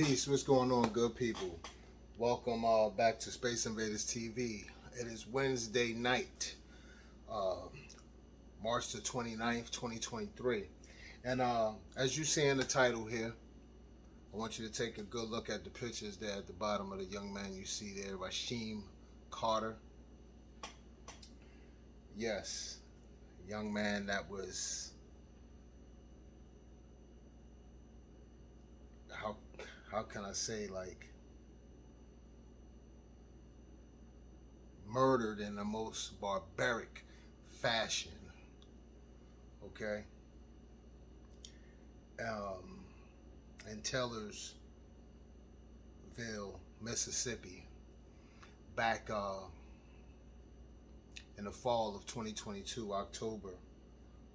Peace. What's going on, good people? Welcome back to Space Invaders TV. It is Wednesday night, uh, March the 29th, 2023. And as you see in the title here, I want you to take a good look at the pictures there at the bottom of the young man you see there, Rasheem Carter. Yes, a young man that was, how, how can I say, like, murdered in the most barbaric fashion. Okay, um, in Taylorsville, Mississippi, back in the fall of 2022, October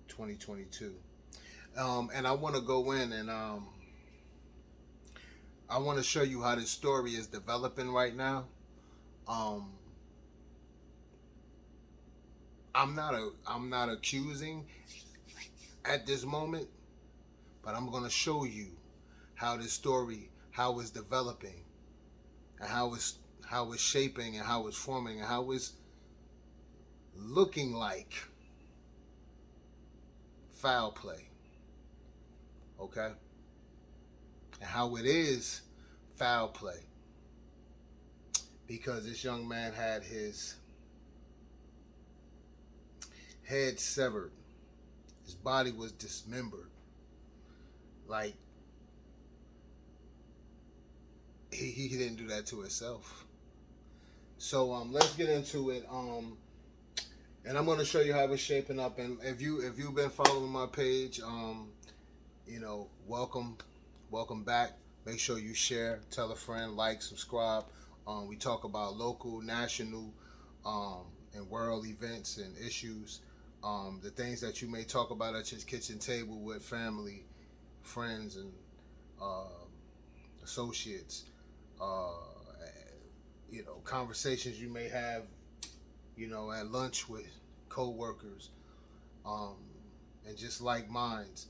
2022. And I want to go in and I want to show you how this story is developing right now. Um, I'm not accusing at this moment, but I'm gonna show you how this story, how it's developing, and how it's shaping, and how it's forming, and how it's looking like foul play. Okay, and how it is foul play because this young man had his head severed. His body was dismembered. Like, he didn't do that to himself. So let's get into it. And I'm gonna show you how it's shaping up. And if you've been following my page, welcome back. Make sure you share, tell a friend, like, subscribe. We talk about local, national, and world events and issues. The things that you may talk about at your kitchen table with family, friends, and associates. Uh, Conversations you may have, at lunch with co-workers, um, and just like minds.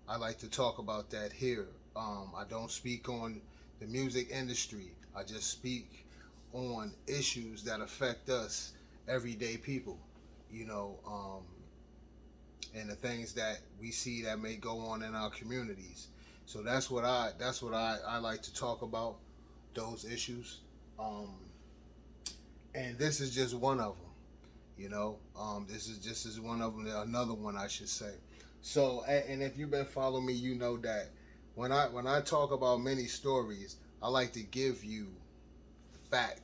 I like to talk about that here. I don't speak on the music industry. I just speak on issues that affect us, everyday people. You know, and the things that we see that may go on in our communities. So that's what I like to talk about, those issues. Um, and this is just one of them. This is just as one of them. Another one, I should say. So, and if you've been following me, you know that when I talk about many stories, I like to give you fact,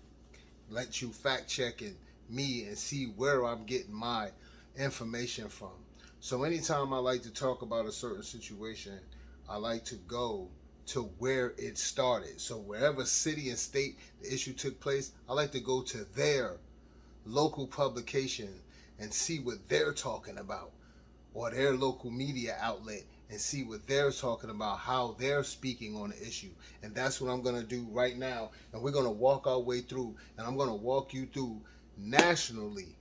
let you fact check me and see where I'm getting my information from. So anytime I like to talk about a certain situation, I like to go to where it started. So wherever city and state the issue took place, I like to go to their local publication and see what they're talking about, or their local media outlet, and see what they're talking about, how they're speaking on the issue. And that's what I'm going to do right now. And we're going to walk our way through, and I'm going to walk you through nationally.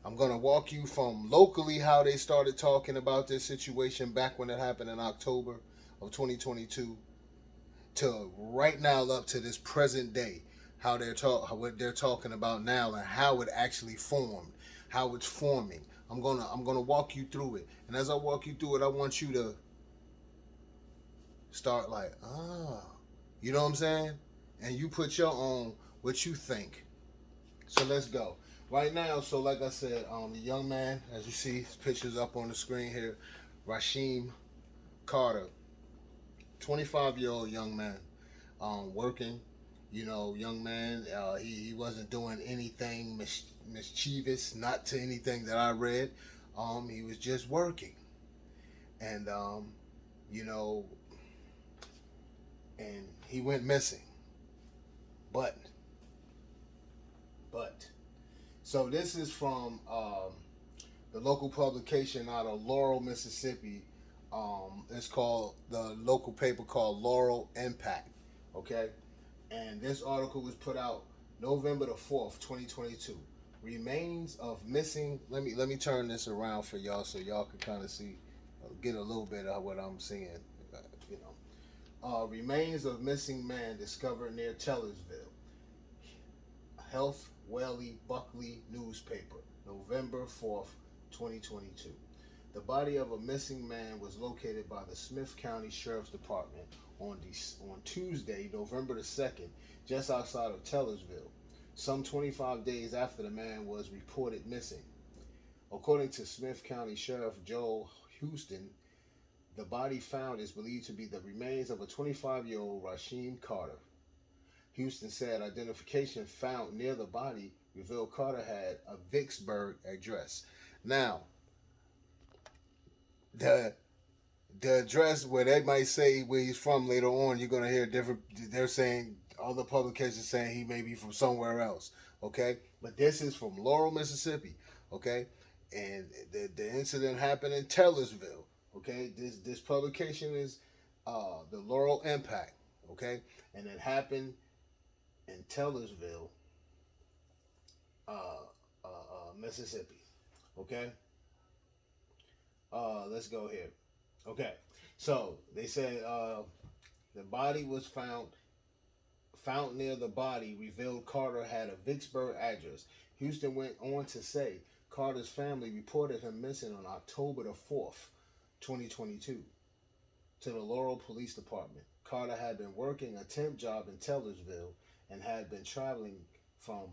I'm going to walk you from locally how they started talking about this situation back when it happened in October of 2022 to right now up to this present day, what they're talking about now, and how it actually formed, how it's forming. I'm gonna walk you through it, and as I walk you through it, I want you to start like, you know what I'm saying, and you put your own what you think. So let's go right now. So like I said, the young man, as you see, his pictures up on the screen here, Rasheem Carter, 25-year-old young man, working. Young man. He wasn't doing anything mischievous, not to anything that I read. He was just working, and you know, and he went missing. But, so this is from the local publication out of Laurel, Mississippi. It's called, the local paper called Laurel IMPACT. Okay, and this article was put out November the 4th, 2022. Remains of missing. Let me turn this around for y'all so y'all can kind of see, get a little bit of what I'm seeing. You know, Remains of missing man discovered near Tellersville. Health Whaley Buckley newspaper, November 4th, 2022. The body of a missing man was located by the Smith County Sheriff's Department on Tuesday, November the 2nd, just outside of Tellersville, some 25 days after the man was reported missing. According to Smith County Sheriff Joel Houston, the body found is believed to be the remains of a 25-year-old Rasheem Carter. Houston said identification found near the body revealed Carter had a Vicksburg address. Now, the the address where they might say where he's from later on, you're gonna hear different. They're saying other publications saying he may be from somewhere else. Okay, but this is from Laurel, Mississippi. Okay, and the incident happened in Taylorsville. Okay, this publication is the Laurel IMPACT. Okay, and it happened in Taylorsville, Mississippi. Okay, let's go here. Okay, so they said the body was found near the body revealed Carter had a Vicksburg address. Houston went on to say Carter's family reported him missing on October the 4th, 2022, to the Laurel Police Department. Carter had been working a temp job in Taylorsville and had been traveling from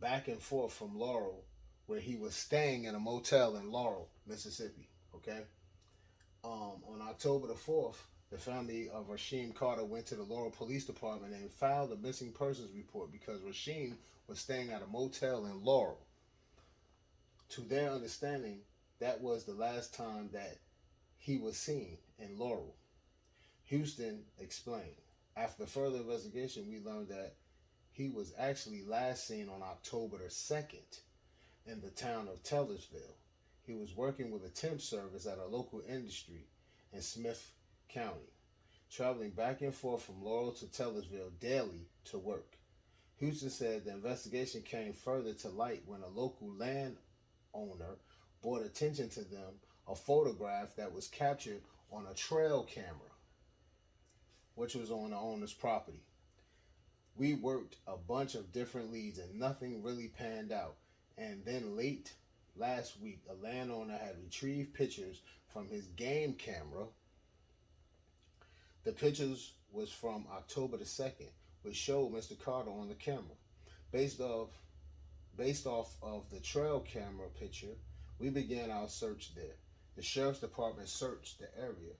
back and forth from Laurel, where he was staying in a motel in Laurel, Mississippi. Okay. On October the 4th, the family of Rasheem Carter went to the Laurel Police Department and filed a missing persons report because Rasheem was staying at a motel in Laurel. To their understanding, that was the last time that he was seen in Laurel. Houston explained. After further investigation, we learned that he was actually last seen on October the 2nd in the town of Taylorsville. He was working with a temp service at a local industry in Smith County, traveling back and forth from Laurel to Taylorsville daily to work. Houston said the investigation came further to light when a local landowner brought attention to them a photograph that was captured on a trail camera, which was on the owner's property. We worked a bunch of different leads and nothing really panned out. And then late last week, a landowner had retrieved pictures from his game camera. The pictures was from October the 2nd, which showed Mr. Carter on the camera. Based off based off of the trail camera picture, we began our search there. The sheriff's department searched the area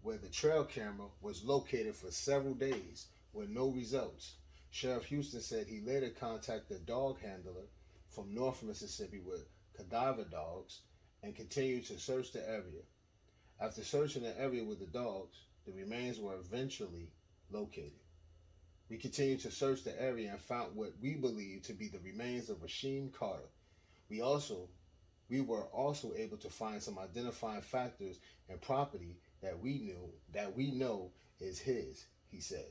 where the trail camera was located for several days with no results. Sheriff Houston said he later contacted a dog handler from North Mississippi with cadaver dogs and continued to search the area. After searching the area with the dogs, the remains were eventually located. We continued to search the area and found what we believe to be the remains of Rasheem Carter. We also we were also able to find some identifying factors and property that we know is his, he said.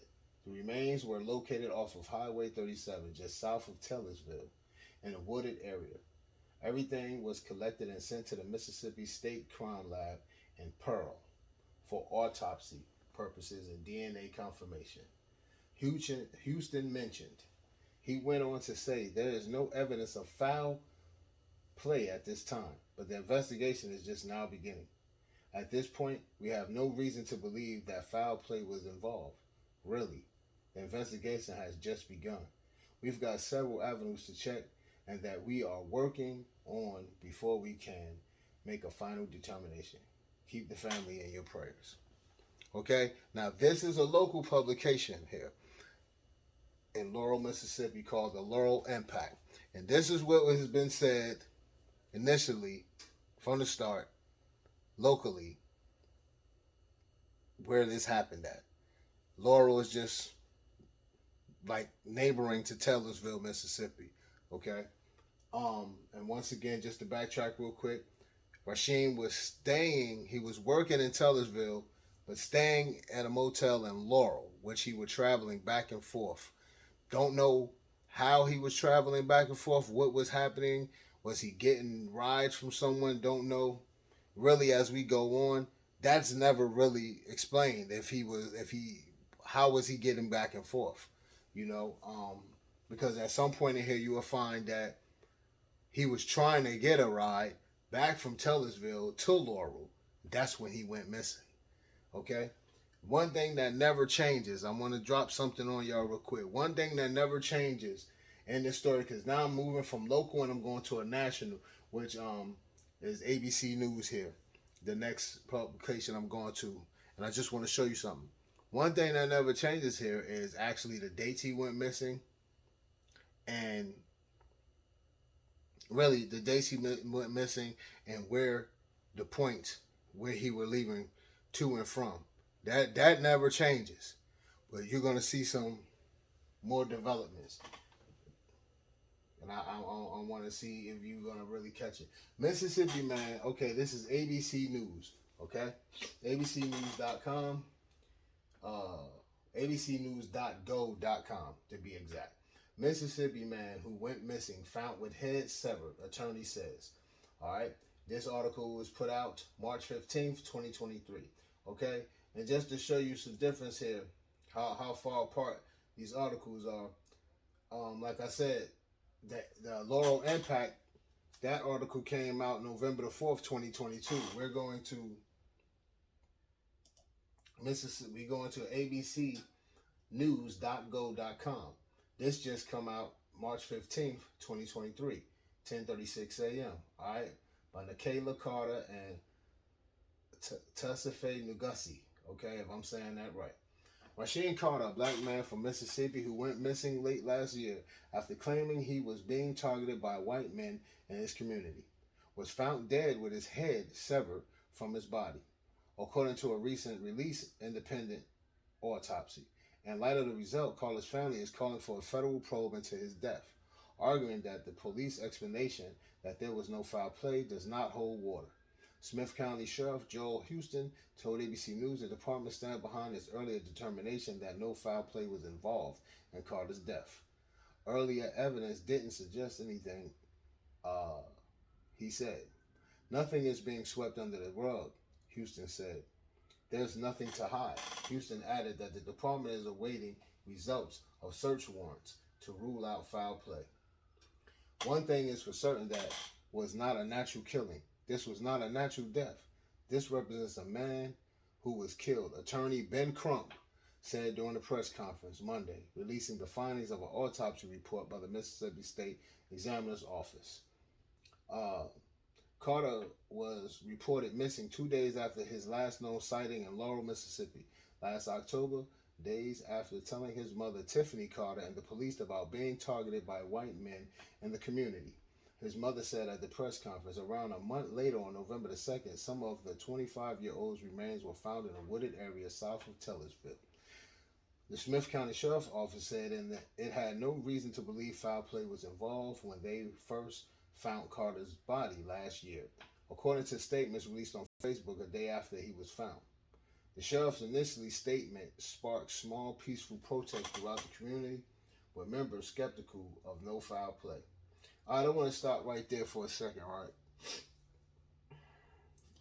The remains were located off of Highway 37, just south of Taylorsville, in a wooded area. Everything was collected and sent to the Mississippi State Crime Lab in Pearl for autopsy purposes and DNA confirmation. Houston mentioned. He went on to say there is no evidence of foul play at this time, but the investigation is just now beginning. At this point, we have no reason to believe that foul play was involved. Really, the investigation has just begun. We've got several avenues to check and that we are working on before we can make a final determination. Keep the family in your prayers. Okay? Now, this is a local publication here in Laurel, Mississippi called the Laurel IMPACT. And this is what has been said initially from the start locally where this happened at. Laurel is just like neighboring to Taylorsville, Mississippi. Okay? And once again, just to backtrack real quick, Rasheem he was working in Taylorsville, but staying at a motel in Laurel, which he was traveling back and forth. Don't know how he was traveling back and forth, what was happening. Was he getting rides from someone? Don't know. Really, as we go on, That's never really explained. How was he getting back and forth? You know, because at some point in here you will find that he was trying to get a ride back from Tellersville to Laurel. That's when he went missing. Okay. One thing that never changes. I'm gonna drop something on y'all real quick. One thing that never changes in this story, because now I'm moving from local and I'm going to a national, which is ABC News here. The next publication I'm going to, and I just want to show you something. One thing that never changes here is actually the dates he went missing, and really the dates he went missing, and where the points where he was leaving to and from. That never changes, but you're gonna see some more developments, and I want to see if you're gonna really catch it. Mississippi man. Okay, this is ABC News. Okay, abcnews.com, uh, abcnews.go.com to be exact. Mississippi man who went missing found with head severed, attorney says. All right, this article was put out March 15th, 2023. Okay, and just to show you some difference here, how far apart these articles are. Like I said, that the Laurel IMPACT, that article came out November 2022. We're going to Mississippi. We're going to abcnews.go.com. This just come out March 15th, 2023, 10:36 a.m. All right, by Nikayla Carter and Tusafe Nugasi. Okay, if I'm saying that right. Rasheem Carter, a black man from Mississippi who went missing late last year after claiming he was being targeted by white men in his community, was found dead with his head severed from his body, according to a recent release independent autopsy. In light of the result, Carter's family is calling for a federal probe into his death, arguing that the police explanation that there was no foul play does not hold water. Smith County Sheriff Joel Houston told ABC News the department stand behind its earlier determination that no foul play was involved in Carter's death. Earlier evidence didn't suggest anything, he said. Nothing is being swept under the rug, Houston said. There's nothing to hide. Houston added that the department is awaiting results of search warrants to rule out foul play. One thing is for certain, that was not a natural killing. This was not a natural death. This represents a man who was killed, attorney Ben Crump said during a press conference Monday, releasing the findings of an autopsy report by the Mississippi State Examiner's Office. Carter was reported missing 2 days after his last known sighting in Laurel, Mississippi, last October, days after telling his mother, Tiffany Carter, and the police about being targeted by white men in the community. His mother said at the press conference, around a month later on November 2nd, some of the 25-year-old's remains were found in a wooded area south of Tellersville. The Smith County Sheriff's Office said it had no reason to believe foul play was involved when they first found Carter's body last year, according to statements released on Facebook a day after he was found. The sheriff's initial statement sparked small peaceful protests throughout the community, with members skeptical of no foul play. I don't want to stop right there for a second, right?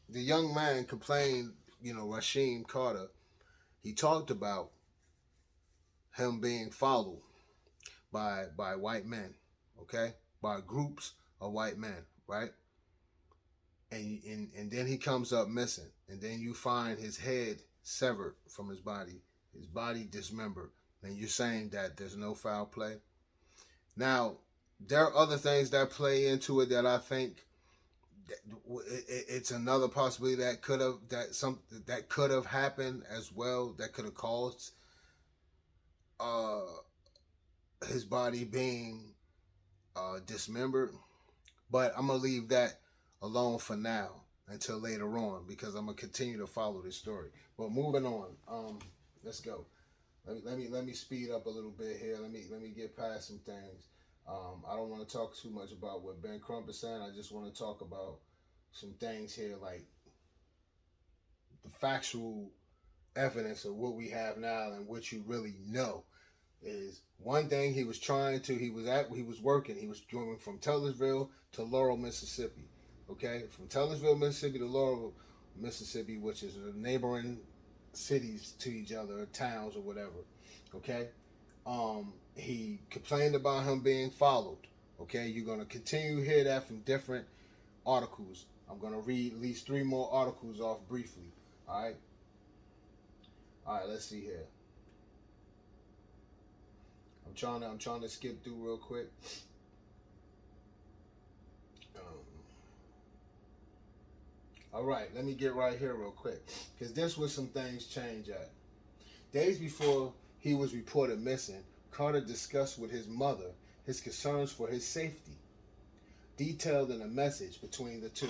The young man complained, Rasheem Carter, he talked about him being followed by white men, okay? By groups of white men, right? And then he comes up missing, and then you find his head severed from his body dismembered, and you're saying that there's no foul play. Now, there are other things that play into it that I think it's another possibility that could have happened as well, that could have caused his body being dismembered. But I'm gonna leave that alone for now until later on, because I'm gonna continue to follow this story. But moving on, let's go. Let me speed up a little bit here. Let me get past some things. I don't want to talk too much about what Ben Crump is saying. I just want to talk about some things here, like the factual evidence of what we have now and what you really know. Is one thing he was working. He was going from Tellersville to Laurel, Mississippi. Okay, from Tellersville, Mississippi to Laurel, Mississippi, which is neighboring cities to each other, towns or whatever. Okay, he complained about him being followed. Okay, you're gonna continue to hear that from different articles. I'm gonna read at least 3 more articles off briefly. All right. Let's see here. I'm trying to skip through real quick. Um, all right, let me get right here real quick, because this was some things change at. Days before he was reported missing, Carter discussed with his mother his concerns for his safety, detailed in a message between the two.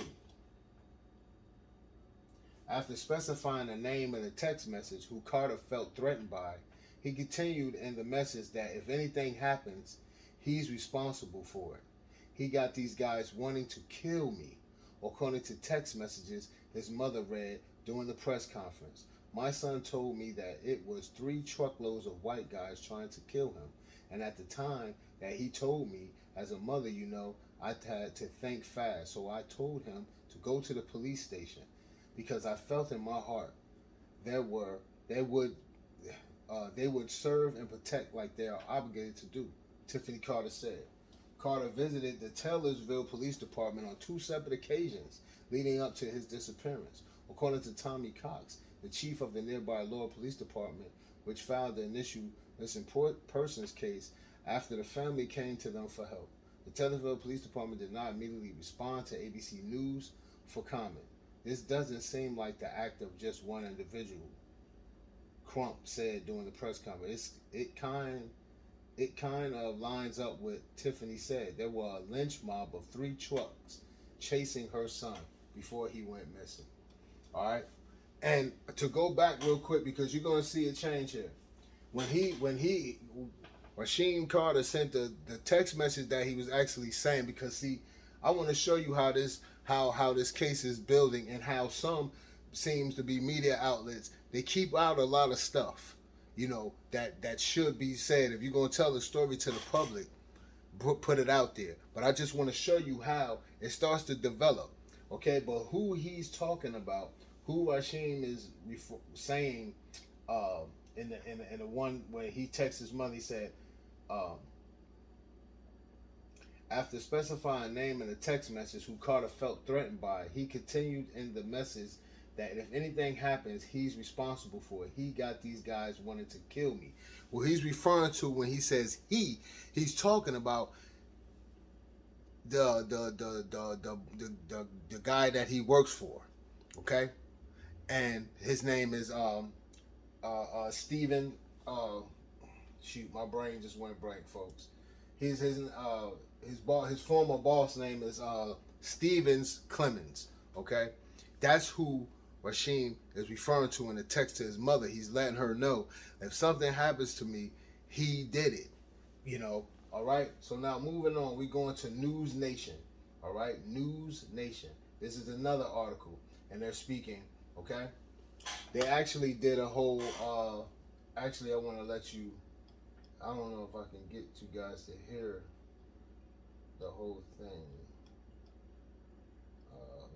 After specifying a name in a text message who Carter felt threatened by, he continued in the message that if anything happens, he's responsible for it. He got these guys wanting to kill me, according to text messages his mother read during the press conference. My son told me that it was 3 truckloads of white guys trying to kill him. And at the time that he told me, as a mother, I had to think fast. So I told him to go to the police station because I felt in my heart they would serve and protect like they are obligated to do, Tiffany Carter said. Carter visited the Taylorsville Police Department on 2 separate occasions leading up to his disappearance. According to Tommy Cox, the chief of the nearby Laurel Police Department, which filed the initial missing persons case after the family came to them for help. The Taylorsville Police Department did not immediately respond to ABC News for comment. This doesn't seem like the act of just one individual, Crump said during the press conference. It kind of lines up with Tiffany said. There were a lynch mob of 3 trucks chasing her son before he went missing. All right, and to go back real quick, because you're gonna see a change here. When Rasheem Carter sent the text message that he was actually saying, because see, I want to show you how this case is building, and how some seems to be media outlets, they keep out a lot of stuff, that should be said. If you're going to tell the story to the public, put it out there. But I just want to show you how it starts to develop. Okay, but who he's talking about, who Rasheem is saying, in the one where he texts his mother, he said, after specifying a name in a text message who Carter felt threatened by, he continued in the message that if anything happens, he's responsible for it. He got these guys wanting to kill me. Well, he's referring to, when he says he's talking about the guy that he works for, okay? And his name is Stephen. Shoot, my brain just went blank, folks. His former boss name is Stevens Clemens. Okay, that's who Rasheem is referring to in the text to his mother. He's letting her know, if something happens to me, he did it. All right. So now moving on, we going to News Nation. All right, News Nation. This is another article, and they're speaking. Okay, they actually did a whole. Actually, I want to let you. I don't know if I can get you guys to hear the whole thing.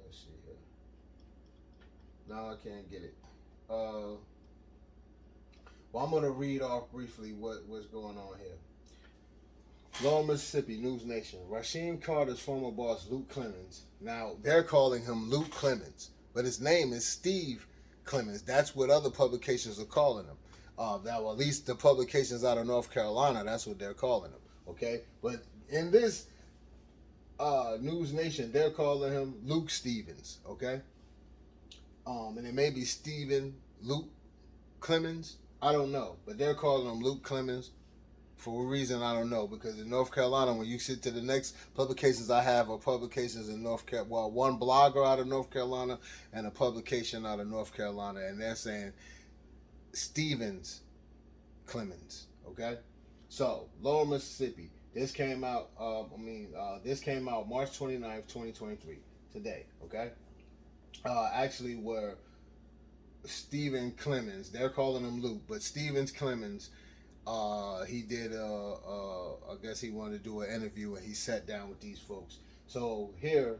Let's see here. No, I can't get it. Well, I'm going to read off briefly what's going on here. Laurel, Mississippi, News Nation. Rasheem Carter's former boss, Luke Clemens. Now, they're calling him Luke Clemens, but his name is Steve Clemens. That's what other publications are calling him. Well, at least the publications out of North Carolina, that's what they're calling him. Okay? But in this News Nation, they're calling him Luke Stevens. Okay? And it may be Luke Clemens. I don't know. But they're calling him Luke Clemens for a reason I don't know. Because in North Carolina, when you sit to the next publications I have are publications in North Carolina. Well, one blogger out of North Carolina and a publication out of North Carolina. And they're saying Stevens Clemens. Okay? So, Laurel, Mississippi. This came out, this came out March 29th, 2023. Today. Okay? Actually, were Stephen Clemens. They're calling him Luke, but Stevens Clemens, he did, I guess he wanted to do an interview, and he sat down with these folks. So here,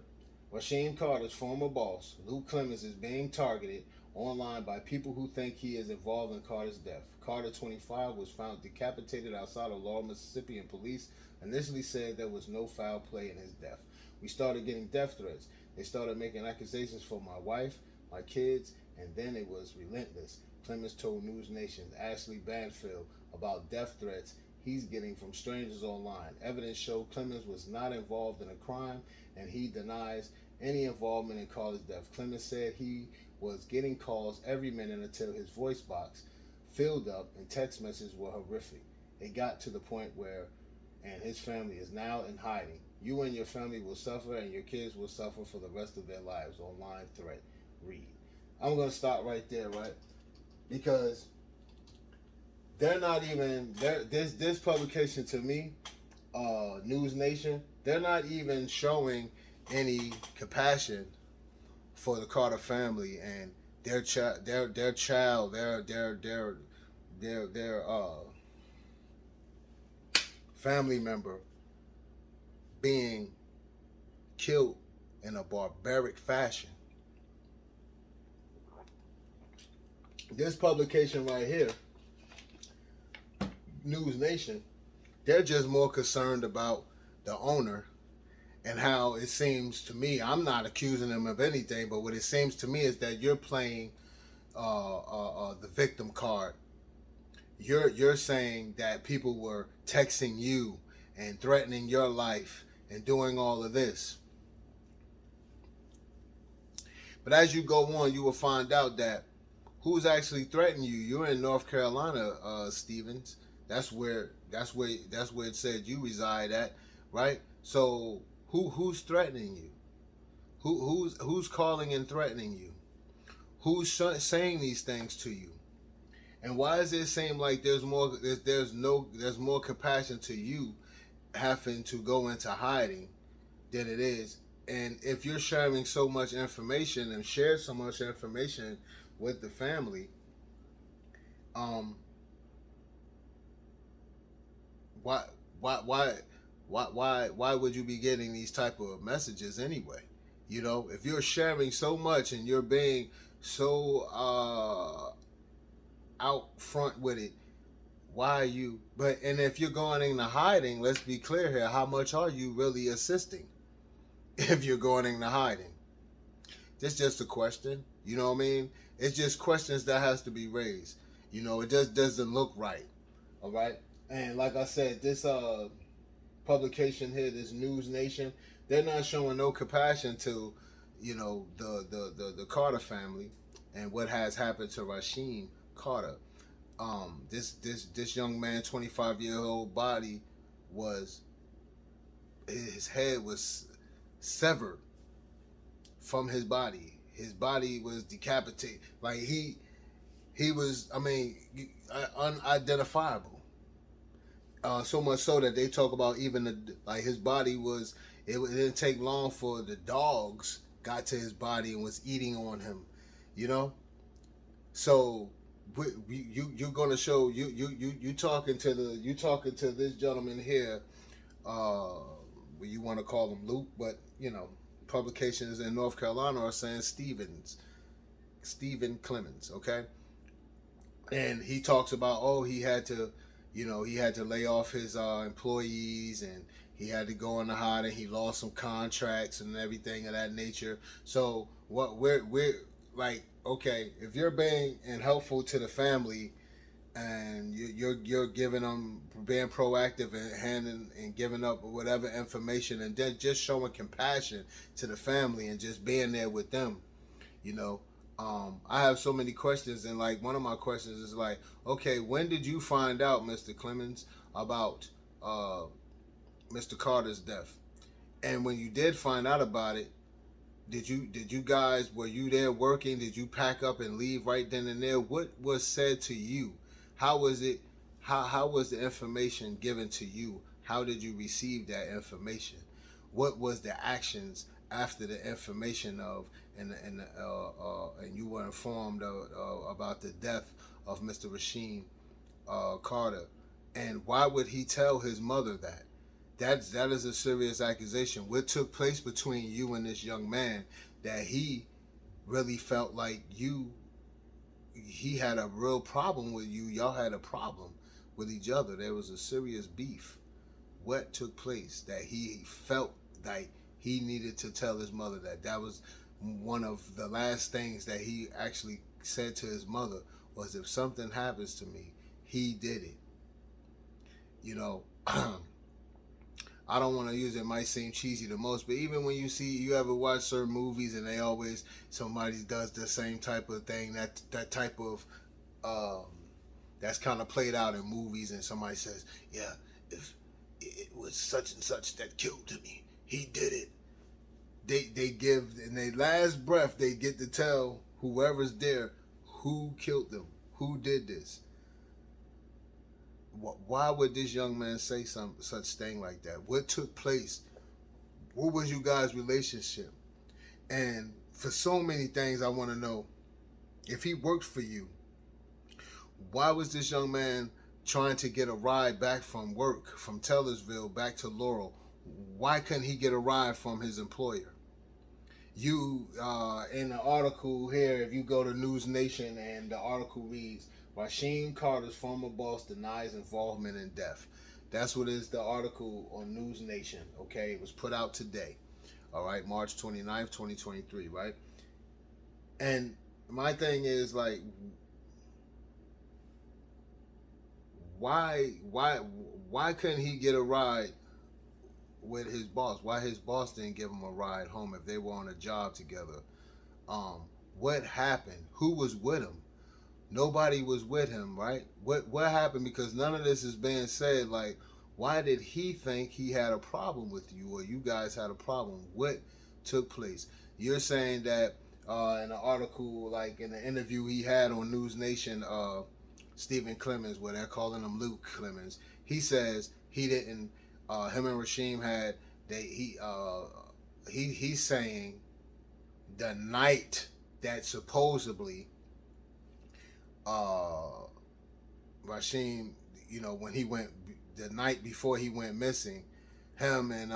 Rasheem Carter's former boss, Luke Clemens, is being targeted online by people who think he is involved in Carter's death. Carter, 25, was found decapitated outside of Laurel, Mississippi, and police initially said there was no foul play in his death. We started getting death threats. They started making accusations for my wife, my kids, and then it was relentless. Clemens told News Nation's Ashley Banfield about death threats he's getting from strangers online. Evidence showed Clemens was not involved in a crime, and he denies any involvement in Carter's death. Clemens said he was getting calls every minute until his voice box filled up and text messages were horrific. It got to the point where, and his family is now in hiding. You and your family will suffer, and your kids will suffer for the rest of their lives. Online threat. Read. I'm going to stop right there, right? Because they're not even this publication to me, News Nation, they're not even showing any compassion for the Carter family and their family member being killed in a barbaric fashion. This publication right here, News Nation, they're just more concerned about the owner and how it seems to me, I'm not accusing them of anything, but what it seems to me is that you're playing the victim card. You're saying that people were texting you and threatening your life and doing all of this. But as you go on, you will find out that who's actually threatening you. You're in North Carolina, Stevens. That's where it said you reside at, right? So who's threatening you? Who's calling and threatening you? Who's saying these things to you? And why does it seem like there's more compassion to you having to go into hiding than it is? And if you're sharing so much information and share so much information with the family, why would you be getting these type of messages anyway? You know, if you're sharing so much and you're being so out front with it, why are you? And if you're going into hiding, let's be clear here. How much are you really assisting? If you're going into hiding, that's just a question. You know what I mean? It's just questions that has to be raised. You know, it just doesn't look right. All right. And like I said, this publication here, this News Nation, they're not showing no compassion to, you know, the Carter family and what has happened to Rasheem Carter. This young man, 25-year-old body was, his head was severed from his body. His body was decapitated. Like he was, I mean, unidentifiable. So much so that they talk about even like his body was. It didn't take long for the dogs got to his body and was eating on him. You know. So you're gonna show you talking to this gentleman here. You want to call him Luke, but you know, publications in North Carolina are saying Stephen Clemens, okay? And he talks about, he had to lay off his employees, and he had to go into hiding. He lost some contracts and everything of that nature. So what we're like, okay, if you're being helpful to the family and you're giving them, being proactive and handing and giving up whatever information, and then just showing compassion to the family and just being there with them, you know. I have so many questions, and like one of my questions is like, okay, when did you find out, Mr. Clemens, about Mr. Carter's death? And when you did find out about it, did you guys, were you there working? Did you pack up and leave right then and there? What was said to you? How was it? How was the information given to you? How did you receive that information? What was the actions after the information of and you were informed about the death of Mr. Rasheem Carter? And why would he tell his mother that? that is a serious accusation. What took place between you and this young man that he really felt like he had a real problem with you. Y'all had a problem with each other. There was a serious beef. What took place that he felt like he needed to tell his mother that was one of the last things that he actually said to his mother was, if something happens to me, he did it. You know, I don't want to use it. It might seem cheesy the most, but even when you ever watch certain movies and they always, somebody does the same type of thing, that type of, that's kind of played out in movies, and somebody says, yeah, if it was such and such that killed me, he did it. They give, in their last breath, they get to tell whoever's there who killed them, who did this. Why would this young man say such thing like that? What took place? What was you guys' relationship? And for so many things, I want to know, if he worked for you, why was this young man trying to get a ride back from work, from Taylorsville back to Laurel? Why couldn't he get a ride from his employer? You, in the article here, if you go to News Nation, and the article reads, Rasheem Carter's former boss denies involvement in death. That's what is the article on News Nation, okay? It was put out today, all right, March 29th, 2023, right? And my thing is, like, why couldn't he get a ride with his boss? Why his boss didn't give him a ride home if they were on a job together? What happened? Who was with him? Nobody was with him, right? What happened? Because none of this is being said. Like, why did he think he had a problem with you, or you guys had a problem? What took place? You're saying that in an article, like in the interview he had on News Nation, Stephen Clemens, where they're calling him Luke Clemens, he says he didn't. Him and Rasheem had he's saying the night that supposedly Rasheem, when he went, the night before he went missing, him and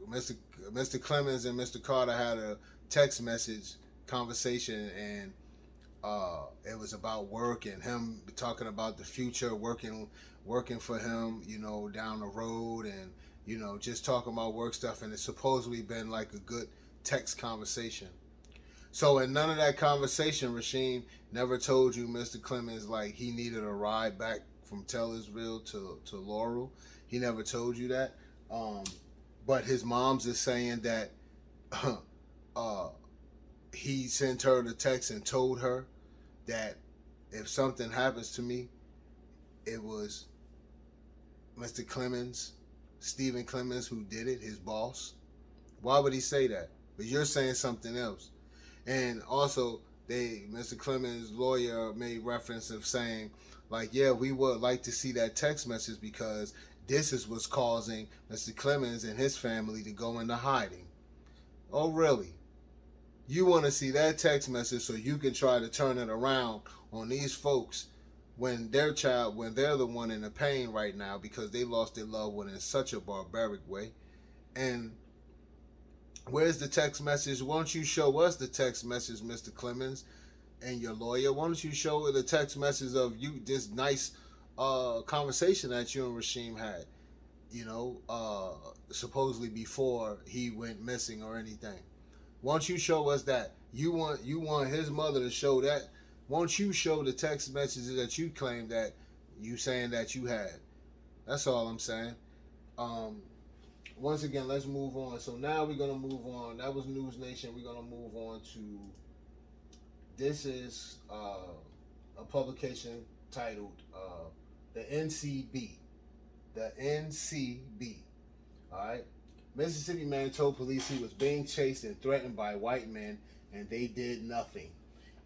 Mr. Clemens and Mr. Carter had a text message conversation, and it was about work and him talking about the future, working for him, down the road, and just talking about work stuff, and it's supposedly been like a good text conversation. So in none of that conversation, Rasheem never told you, Mr. Clemens, like he needed a ride back from Taylorsville to Laurel. He never told you that. But his mom's is saying that he sent her the text and told her that if something happens to me, it was Mr. Clemens, Stephen Clemens, who did it, his boss. Why would he say that? But you're saying something else. And also, Mr. Clemens' lawyer made reference of saying, like, yeah, we would like to see that text message because this is what's causing Mr. Clemens and his family to go into hiding. Oh, really? You want to see that text message so you can try to turn it around on these folks when they're the one in the pain right now because they lost their loved one in such a barbaric way. And where's the text message? Why don't you show us the text message, Mr. Clemens, and your lawyer? Why don't you show the text message of you, this nice conversation that you and Rasheem had, supposedly before he went missing or anything? Why don't you show us that? You want his mother to show that? Why don't you show the text messages that you claim that you saying that you had? That's all I'm saying. Once again, let's move on. So now we're gonna move on. That was News Nation. We're gonna move on to, this is a publication titled the NCB. The NCB. All right. Mississippi man told police he was being chased and threatened by white men, and they did nothing.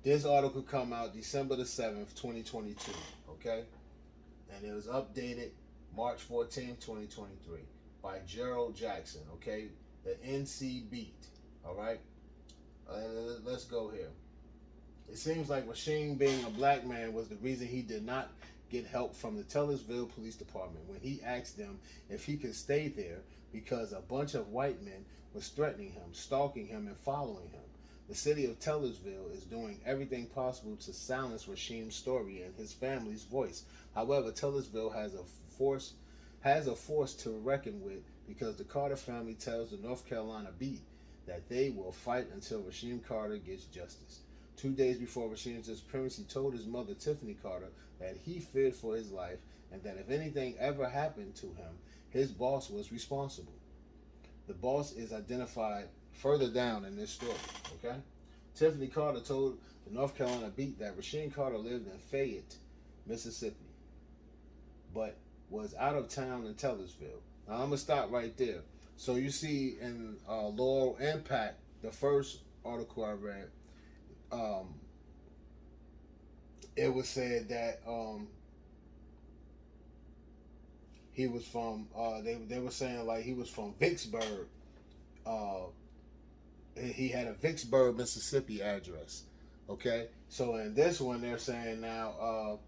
This article come out December the 7th, 2022. Okay, and it was updated March 14th, 2023. By Gerald Jackson, okay? The NC Beat, all right? Let's go here. It seems like Rasheem being a black man was the reason he did not get help from the Tellersville Police Department when he asked them if he could stay there because a bunch of white men was threatening him, stalking him, and following him. The city of Tellersville is doing everything possible to silence Rasheem's story and his family's voice. However, Tellersville has a force to reckon with because the Carter family tells the North Carolina Beat that they will fight until Rasheem Carter gets justice. 2 days before Rasheem's disappearance, he told his mother, Tiffany Carter, that he feared for his life and that if anything ever happened to him, his boss was responsible. The boss is identified further down in this story, okay? Tiffany Carter told the North Carolina Beat that Rasheem Carter lived in Fayette, Mississippi, but was out of town in Tellersville. Now, I'm going to stop right there. So you see in Laurel IMPACT, the first article I read, it was said that he was from, they were saying like he was from Vicksburg. He had a Vicksburg, Mississippi address. Okay? So in this one, they're saying now,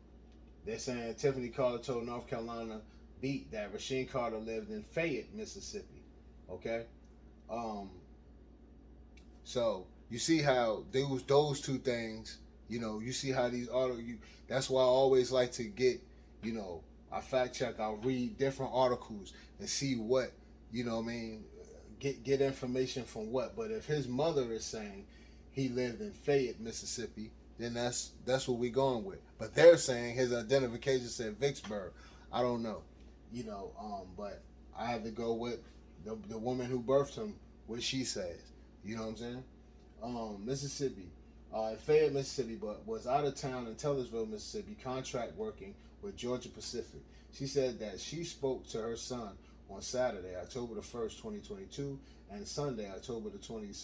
they're saying Tiffany Carter told North Carolina Beat that Rasheem Carter lived in Fayette, Mississippi. Okay? So you see how those two things, you see how these that's why I always like to get, I fact check, I'll read different articles and see what, get information from what. But if his mother is saying he lived in Fayette, Mississippi, then that's what we're going with. But they're saying his identification said Vicksburg. I don't know, but I have to go with the woman who birthed him, what she says. You know what I'm saying? Mississippi, Fayette, Mississippi, but was out of town in Tellersville, Mississippi, contract working with Georgia Pacific. She said that she spoke to her son on Saturday, October the 1st, 2022, and Sunday, October the 2nd,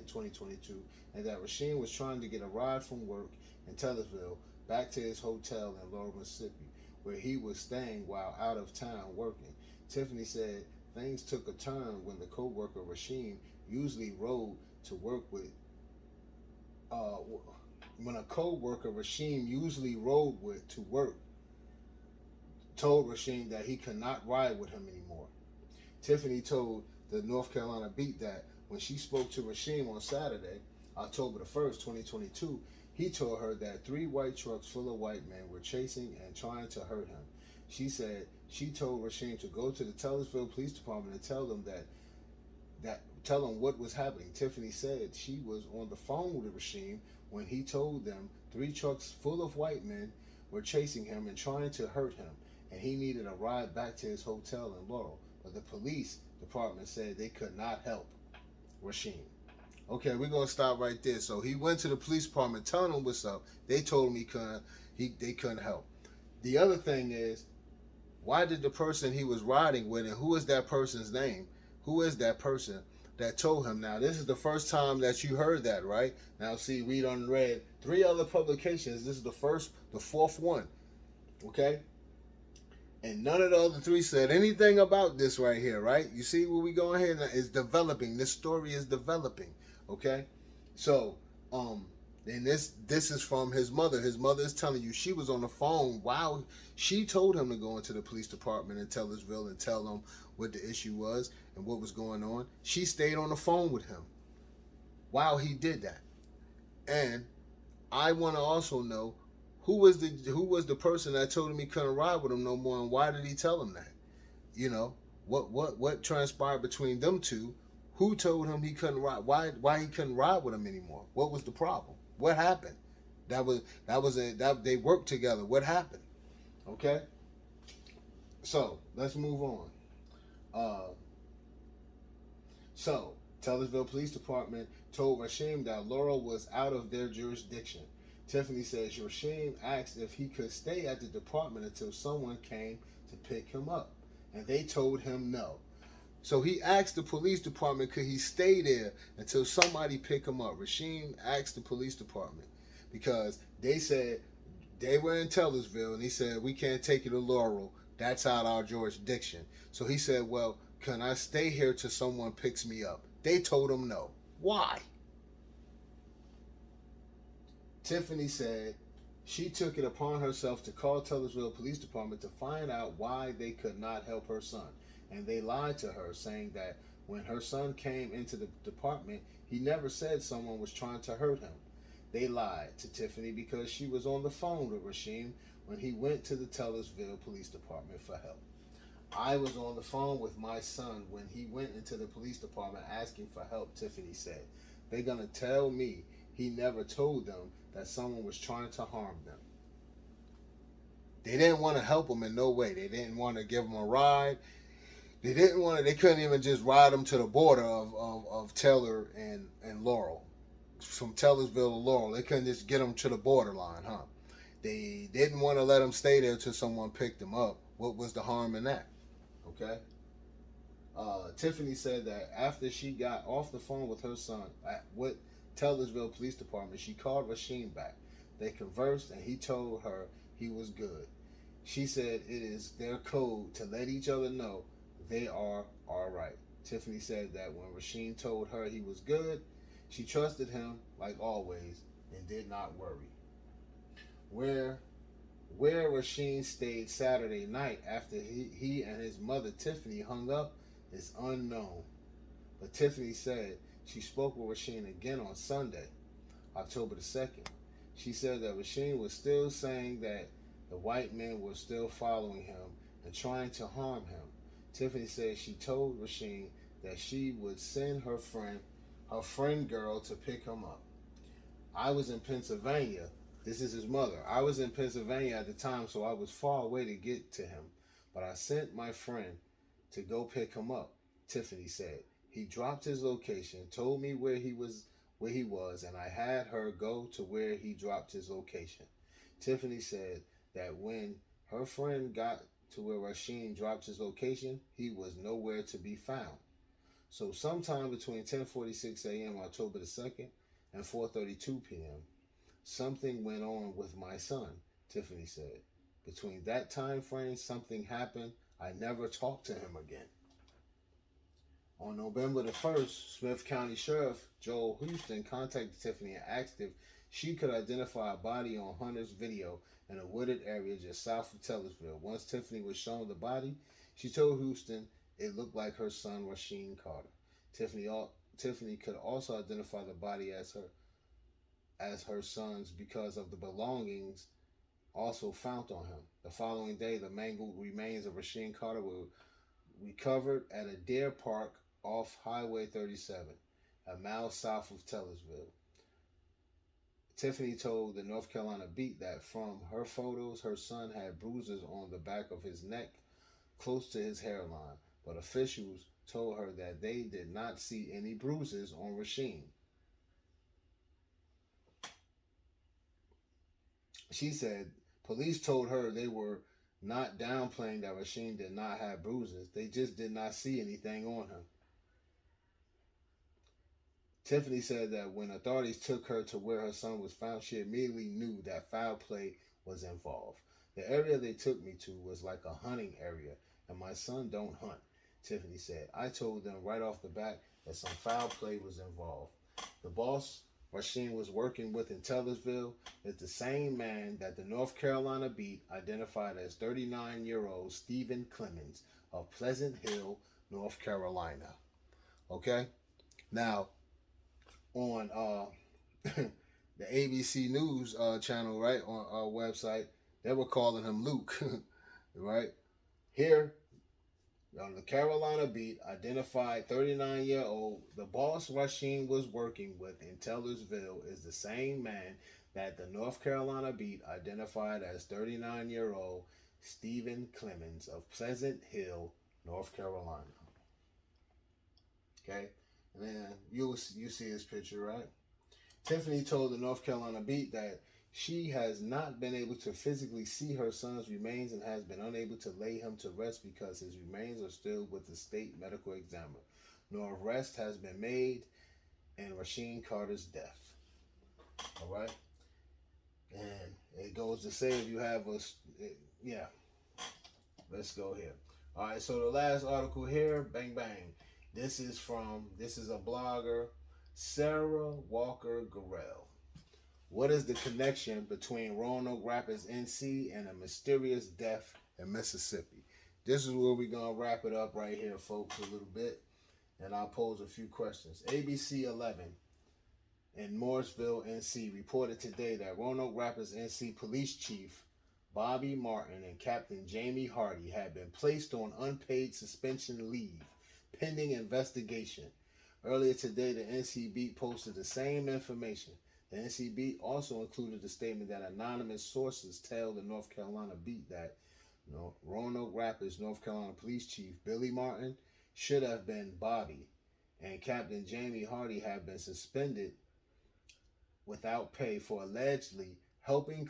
2022, and that Rasheem was trying to get a ride from work in Tellersville back to his hotel in Laurel, Mississippi, where he was staying while out of town working. Tiffany said things took a turn when the co-worker Rasheem usually rode to work with when a co-worker Rasheem usually rode with to work told Rasheem that he could not ride with him anymore. Tiffany told the North Carolina Beat that when she spoke to Rasheem on Saturday, October the 1st, 2022, he told her that 3 white trucks full of white men were chasing and trying to hurt him. She said she told Rasheem to go to the Tellersville Police Department and tell them tell them what was happening. Tiffany said she was on the phone with Rasheem when he told them 3 trucks full of white men were chasing him and trying to hurt him, and he needed a ride back to his hotel in Laurel. But the police department said they could not help Rasheem. Okay, we're gonna stop right there. So he went to the police department telling them what's up. They told him they couldn't help. The other thing is, why did the person he was riding with, and who is that person's name? Who is that person that told him? Now, this is the first time that you heard that, right? Now, see, we done read 3 other publications. This is the 4th one, okay? And none of the other 3 said anything about this right here, right? You see where we going here? It's developing. This story is developing, okay? So, and this is from his mother. His mother is telling you she was on the phone while she told him to go into the police department in Tellersville and tell them what the issue was and what was going on. She stayed on the phone with him while he did that. And I want to also know who was the person that told him he couldn't ride with him no more, and why did he tell him that? What transpired between them two? Who told him he couldn't ride? Why he couldn't ride with him anymore? What was the problem? What happened? That they worked together. What happened? Okay. So let's move on. So Tellersville Police Department told Rasheem that Laurel was out of their jurisdiction. Tiffany says Rasheem asked if he could stay at the department until someone came to pick him up, and they told him no. So he asked the police department could he stay there until somebody pick him up. Rasheem asked the police department because they said they were in Tellersville, and he said we can't take you to Laurel. That's out our jurisdiction. So he said, well, can I stay here till someone picks me up? They told him no. Why? Tiffany said She took it upon herself to call Taylorsville Police Department to find out why they could not help her son. And they lied to her, saying that when her son came into the department, he never said someone was trying to hurt him. They lied to Tiffany because she was on the phone with Rasheem when he went to the Taylorsville Police Department for help. I was on the phone with my son when he went into the police department asking for help, Tiffany said. They're going to tell me he never told them that someone was trying to harm them. They didn't want to help him in no way. They didn't want to give him a ride. They couldn't even just ride him to the border of Taylor and Laurel. From Taylorsville to Laurel. They couldn't just get him to the borderline, huh? They didn't want to let him stay there till someone picked him up. What was the harm in that? Okay. Tiffany said that after she got off the phone with her son with Taylorsville Police Department, she called Rasheem back. They conversed and he told her he was good. She said it is their code to let each other know they are all right. Tiffany said that when Rasheem told her he was good, she trusted him like always and did not worry. Where Rasheem stayed Saturday night after he and his mother Tiffany hung up is unknown. But Tiffany said she spoke with Rasheem again on Sunday, October the 2nd. She said that Rasheem was still saying that the white men were still following him and trying to harm him. Tiffany said she told Rasheem that she would send her friend girl to pick him up. I was in Pennsylvania. This is his mother. I was in Pennsylvania at the time, so I was far away to get to him. But I sent my friend to go pick him up, Tiffany said. He dropped his location, told me where he was, and I had her go to where he dropped his location. Tiffany said that when her friend got to where Rasheem dropped his location, he was nowhere to be found. So sometime between 10:46 a.m. October the 2nd and 4:32 p.m., something went on with my son, Tiffany said. Between that time frame, something happened. I never talked to him again. On November the 1st, Smith County Sheriff Joel Houston contacted Tiffany and asked if she could identify a body on Hunter's video in a wooded area just south of Taylorsville. Once Tiffany was shown the body, she told Houston it looked like her son, Rasheem Carter. Tiffany could also identify the body as her son's because of the belongings also found on him. The following day, the mangled remains of Rasheem Carter were recovered at a deer park off Highway 37, a mile south of Taylorsville. Tiffany told the North Carolina Beat that from her photos, her son had bruises on the back of his neck close to his hairline, but officials told her that they did not see any bruises on Rasheem. She said police told her they were not downplaying that Rasheem did not have bruises. They just did not see anything on him. Tiffany said that when authorities took her to where her son was found, she immediately knew that foul play was involved. The area they took me to was like a hunting area, and my son don't hunt, Tiffany said. I told them right off the bat that some foul play was involved. The boss Rasheem was working with in Taylorsville is the same man that the North Carolina Beat identified as 39-year-old Stephen Clemens of Pleasant Hill, North Carolina. Okay? Now, on the ABC News channel, right, on our website, they were calling him Luke, right? Here, on the Carolina Beat, identified 39-year-old, the boss Rasheem was working with in Taylorsville is the same man that the North Carolina Beat identified as 39-year-old Stephen Clemens of Pleasant Hill, North Carolina. Okay? And then you see his picture, right? Tiffany told the North Carolina Beat that she has not been able to physically see her son's remains and has been unable to lay him to rest because his remains are still with the state medical examiner. No arrest has been made in Rasheem Carter's death. All right? And it goes to say if you have yeah. Let's go here. All right, so the last article here, bang, bang. This is a blogger, Sara Walker Gorrell. What is the connection between Roanoke Rapids, NC, and a mysterious death in Mississippi? This is where we're gonna wrap it up right here, folks, a little bit, and I'll pose a few questions. ABC 11 in Morrisville, NC, reported today that Roanoke Rapids, NC Police Chief Bobby Martin and Captain Jamie Hardy had been placed on unpaid suspension leave pending investigation. Earlier today, the NC Beat posted the same information. The NC Beat also included a statement that anonymous sources tell the North Carolina Beat that Roanoke Rapids, North Carolina Police Chief Billy Martin should have been Bobby, and Captain Jamie Hardy have been suspended without pay for allegedly helping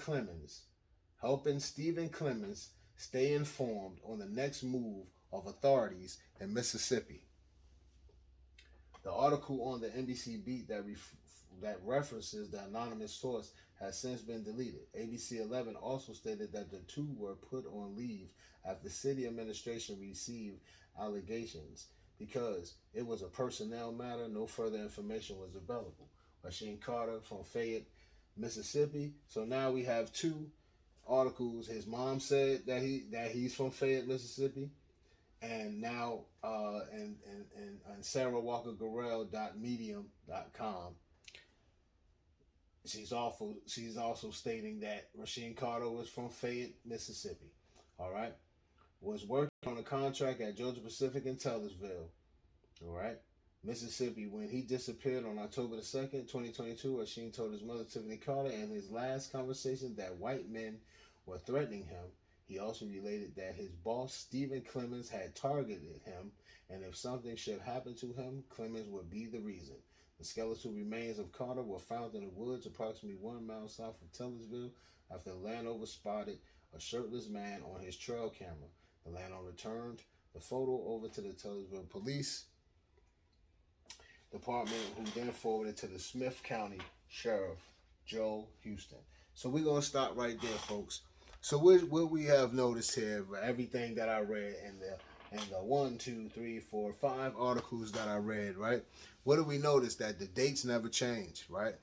Stephen Clemens stay informed on the next move of authorities in Mississippi. The article on the NBC Beat that references the anonymous source has since been deleted. ABC 11 also stated that the two were put on leave after city administration received allegations. Because it was a personnel matter, no further information was available. Rasheem Carter from Fayette, Mississippi. So now we have two articles. His mom said that he's from Fayette, Mississippi, and now and Sara Walker Gorrell .medium.com. She's also stating that Rasheem Carter was from Fayette, Mississippi. All right, was working on a contract at Georgia Pacific in Taylorsville. All right. Mississippi, when he disappeared on October the 2nd, 2022, Rasheem told his mother, Tiffany Carter, in his last conversation that white men were threatening him. He also related that his boss, Stephen Clemens, had targeted him, and if something should happen to him, Clemens would be the reason. The skeletal remains of Carter were found in the woods approximately 1 mile south of Taylorsville after the landowner spotted a shirtless man on his trail camera. The landowner returned the photo over to the Taylorsville Police Department, who then forwarded to the Smith County Sheriff, Joe Houston. So we're going to stop right there, folks. So what we have noticed here, everything that I read and the 1, 2, 3, 4, 5 articles that I read, right? What do we notice? That the dates never changed, right?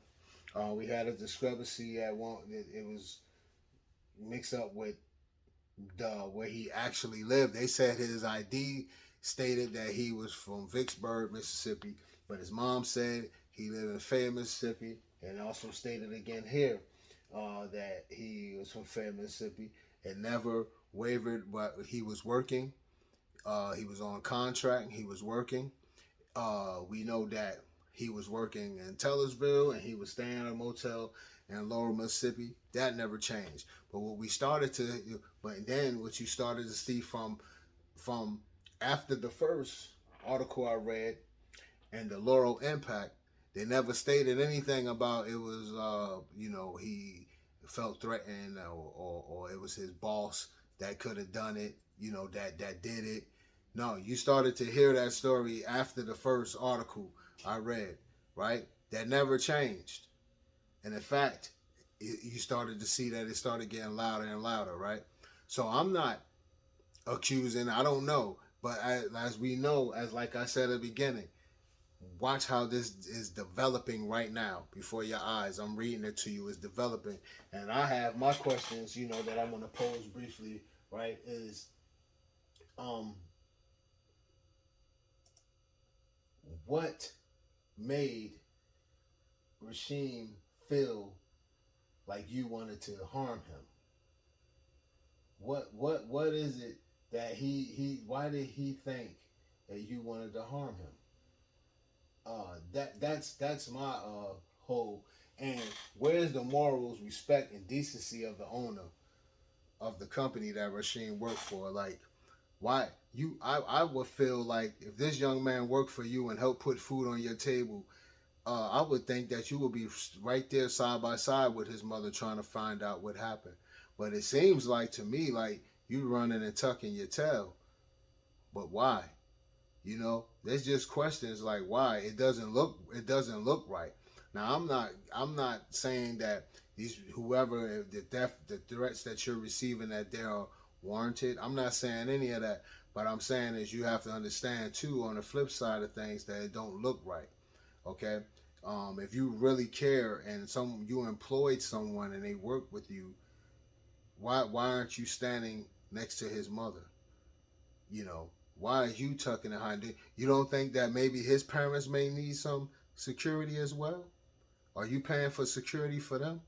We had a discrepancy at one. It was mixed up with where he actually lived. They said his ID stated that he was from Vicksburg, Mississippi, but his mom said he lived in Fayette, Mississippi, and also stated again here that he was from Fayette, Mississippi. It never wavered, but he was working. He was on contract. He was working. We know that he was working in Taylorsville and he was staying at a motel in Laurel, Mississippi. That never changed. But what you started to see from after the first article I read and the Laurel IMPACT, they never stated anything about it was he felt threatened or it was his boss that could have done it, that did it. No, you started to hear that story after the first article I read, right? That never changed. And in fact, you started to see that it started getting louder and louder, right? So I'm not accusing, I don't know. But as we know, as like I said at the beginning, watch how this is developing right now before your eyes. I'm reading it to you. It's developing. And I have my questions, that I'm going to pose briefly, right, is what made Rasheem feel like you wanted to harm him? What is it that why did he think that you wanted to harm him? That's my whole. And where's the morals, respect, and decency of the owner of the company that Rasheem worked for? Like, why I would feel like if this young man worked for you and helped put food on your table, I would think that you would be right there side by side with his mother trying to find out what happened. But it seems like to me like you running and tucking your tail. But why? There's just questions like why. It doesn't look right. Now I'm not saying that the threats that you're receiving, that they are warranted. I'm not saying any of that. But I'm saying is you have to understand too, on the flip side of things, that it don't look right. Okay. If you really care and you employed someone and they work with you, why aren't you standing next to his mother? You know, why are you tucking and hiding? You don't think that maybe his parents may need some security as well? Are you paying for security for them?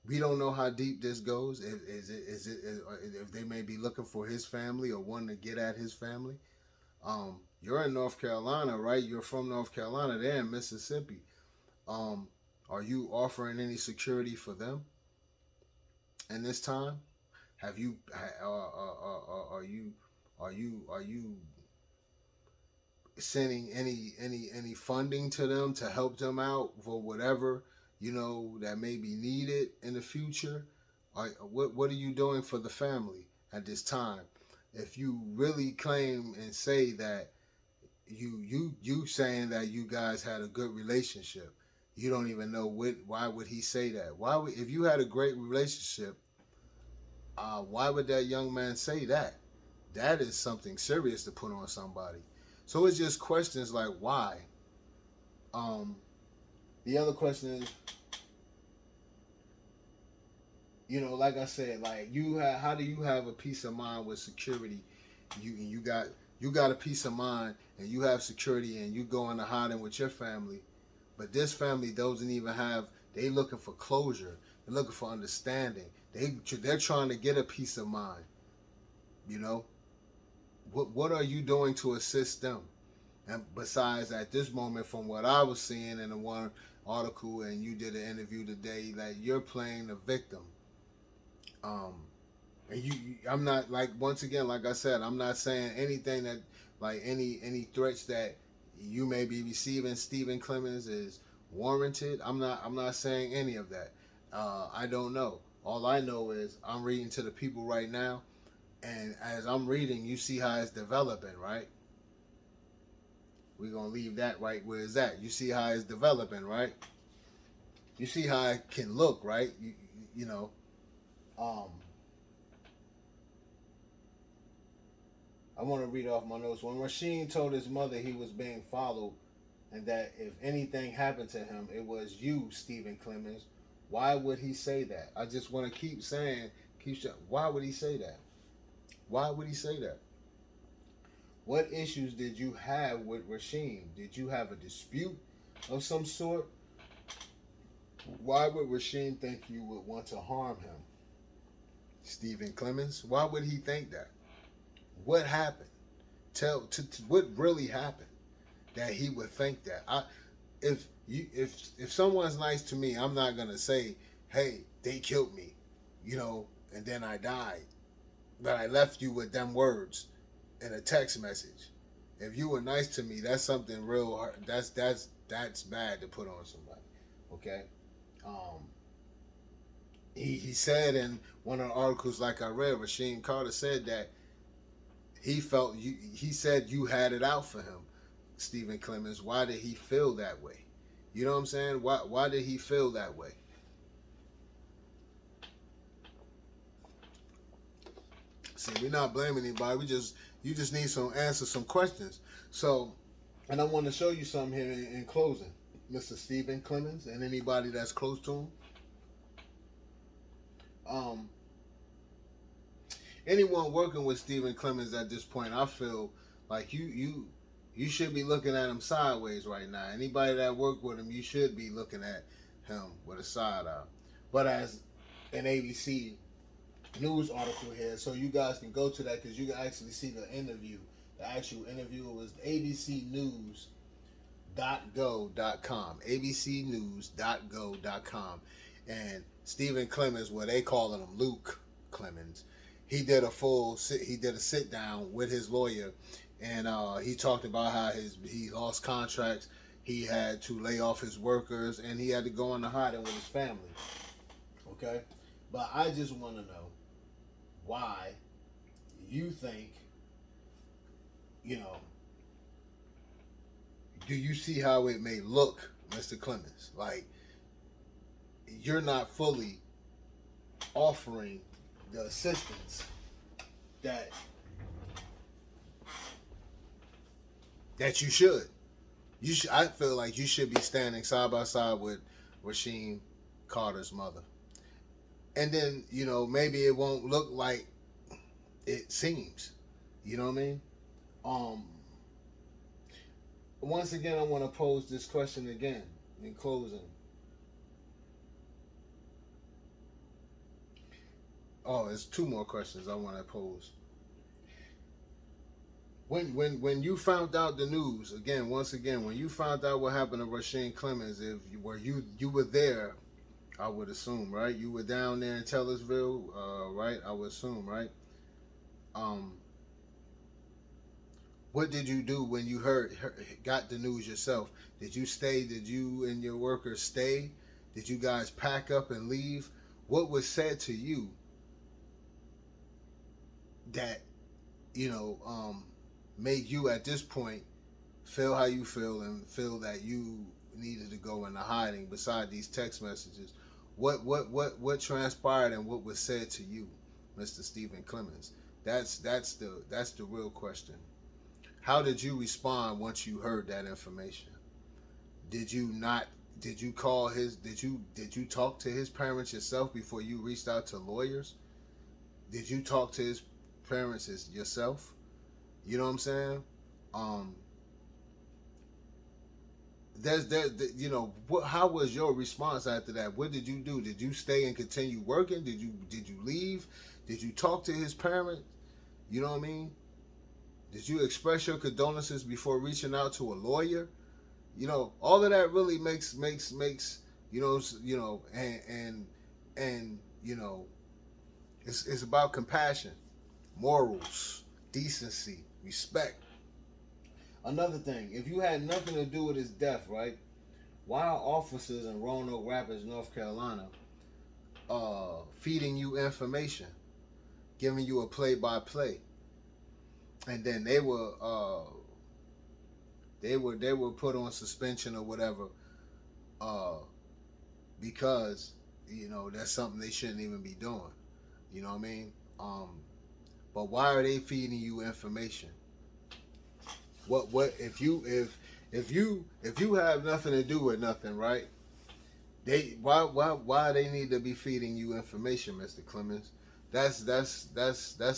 We don't know how deep this goes. If they may be looking for his family or wanting to get at his family? You're in North Carolina, right? You're from North Carolina. They're in Mississippi. Um, are you offering any security for them in this time? Have you? Are you sending any funding to them to help them out for whatever that may be needed in the future? What are you doing for the family at this time? If you really claim and say that you saying that you guys had a good relationship, you don't even know why would he say that? If you had a great relationship, why would that young man say that? That is something serious to put on somebody. So it's just questions like why. Um, the other question is, like I said, like how do you have a peace of mind with security? You got a peace of mind and you have security and you go into hiding with your family, but this family doesn't even have. They looking for closure. They're looking for understanding. They're trying to get a peace of mind. You know, what are you doing to assist them? And besides, at this moment, from what I was seeing in the one article, and you did an interview today, that you're playing the victim. Um, and I'm not, like, once again, like I said, I'm not saying anything that, like, any threats that you may be receiving, Stephen Clemens, is warranted. I'm not saying any of that. I don't know. All I know is I'm reading to the people right now, and as I'm reading, you see how it's developing, right? We're gonna leave that right where it's at. You see how it's developing, right? You see how it can look, right? You know. Um, I want to read off my notes. When Rasheem told his mother he was being followed and that if anything happened to him, it was you, Stephen Clemens. Why would he say that? I just want to keep saying, why would he say that? Why would he say that? What issues did you have with Rasheem? Did you have a dispute of some sort? Why would Rasheem think you would want to harm him? Stephen Clemens, why would he think that? What happened? What really happened that he would think that? If someone's nice to me, I'm not gonna say, "Hey, they killed me," and then I died, but I left you with them words in a text message. If you were nice to me, that's something real hard. That's bad to put on somebody. Okay. Um, he said in one of the articles, like I read, Rasheem Carter said that he felt you. He said you had it out for him, Stephen Clemens. Why did he feel that way? You know what I'm saying? Why did he feel that way? See, we're not blaming anybody. You just need some answers, some questions. So, and I want to show you something here in closing, Mr. Stephen Clemens, and anybody that's close to him. Anyone working with Stephen Clemens at this point, I feel like you should be looking at him sideways right now. Anybody that worked with him, you should be looking at him with a side eye. But as an ABC news article here, so you guys can go to that because you can actually see the interview. The actual interview was abcnews.go.com. abcnews.go.com. And Stephen Clemens, where they calling him Luke Clemens, he did a sit down with his lawyer, and he talked about how he lost contracts, he had to lay off his workers, and he had to go into hiding with his family. Okay, but I just want to know why you think, do you see how it may look, Mr. Clemens? Like, you're not fully offering the assistance that you should. I feel like you should be standing side by side with Rasheem Carter's mother, and then maybe it won't look like it seems. You know what I mean? Um, Once again, I want to pose this question again in closing. Oh, there's two more questions I want to pose. When you found out the news again, once again, when you found out what happened to Rasheem Clemens, if you were there, I would assume, right? You were down there in Taylorsville, right? I would assume, right? Um, what did you do when you got the news yourself? Did you stay? Did you and your workers stay? Did you guys pack up and leave? What was said to you that you know made you at this point feel how you feel and feel that you needed to go into hiding? Beside these text messages, what transpired and what was said to you, Mr. Stephen Clemens? That's the real question. How did you respond once you heard that information? Did you not? Did you call his? Did you talk to his parents yourself before you reached out to lawyers? Did you talk to his parents yourself? You know what I'm saying? Um, how was your response after that? What did you do? Did you stay and continue working? Did you leave? Did you talk to his parents? You know what I mean? Did you express your condolences before reaching out to a lawyer? All of that really makes and it's about compassion, morals, decency, respect. Another thing, if you had nothing to do with his death, right? Why are officers in Roanoke Rapids, North Carolina, feeding you information, giving you a play-by-play, and then they were put on suspension or whatever, uh, because that's something they shouldn't even be doing. You know what I mean? But why are they feeding you information? What if you have nothing to do with nothing, right? Why they need to be feeding you information, Mr. Clemens? That's